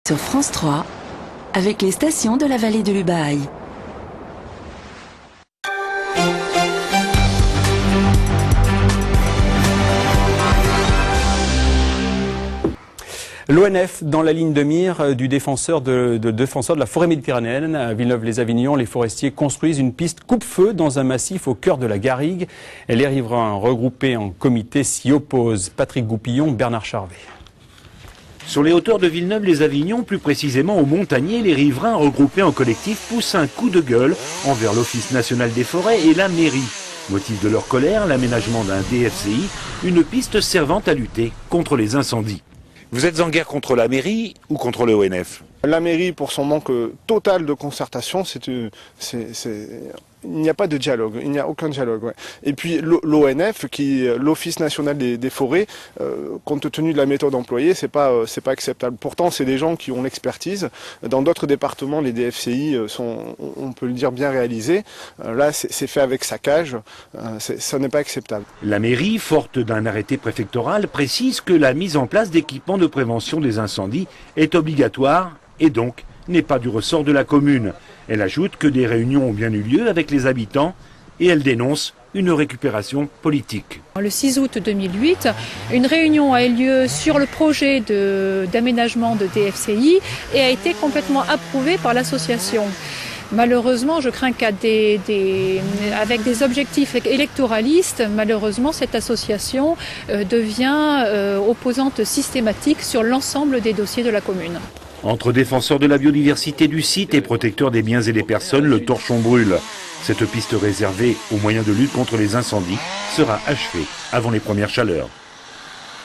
Sur France 3, avec les stations de la vallée de l'Ubaye. L'ONF dans la ligne de mire du défenseur de la forêt méditerranéenne. À Villeneuve-les-Avignon, les forestiers construisent une piste coupe-feu dans un massif au cœur de la Garrigue. Les riverains regroupés en comité s'y opposent. Patrick Goupillon, Bernard Charvet. Sur les hauteurs de Villeneuve-les-Avignon, plus précisément au Montagnier, les riverains regroupés en collectif poussent un coup de gueule envers l'Office national des forêts et la mairie. Motif de leur colère, l'aménagement d'un DFCI, une piste servant à lutter contre les incendies. Vous êtes en guerre contre la mairie ou contre le ONF? La mairie, pour son manque total de concertation, il n'y a pas de dialogue, il n'y a aucun dialogue. Ouais. Et puis l'ONF, l'Office national des forêts, compte tenu de la méthode employée, c'est pas acceptable. Pourtant, c'est des gens qui ont l'expertise. Dans d'autres départements, les DFCI sont, on peut le dire, bien réalisés. Là, c'est fait avec saccage. Ça n'est pas acceptable. La mairie, forte d'un arrêté préfectoral, précise que la mise en place d'équipements de prévention des incendies est obligatoire et donc n'est pas du ressort de la commune. Elle ajoute que des réunions ont bien eu lieu avec les habitants et elle dénonce une récupération politique. Le 6 août 2008, une réunion a eu lieu sur le projet d'aménagement de DFCI et a été complètement approuvée par l'association. Malheureusement, je crains qu'avec des objectifs électoralistes, malheureusement, cette association devient opposante systématique sur l'ensemble des dossiers de la commune. Entre défenseurs de la biodiversité du site et protecteurs des biens et des personnes, le torchon brûle. Cette piste réservée aux moyens de lutte contre les incendies sera achevée avant les premières chaleurs.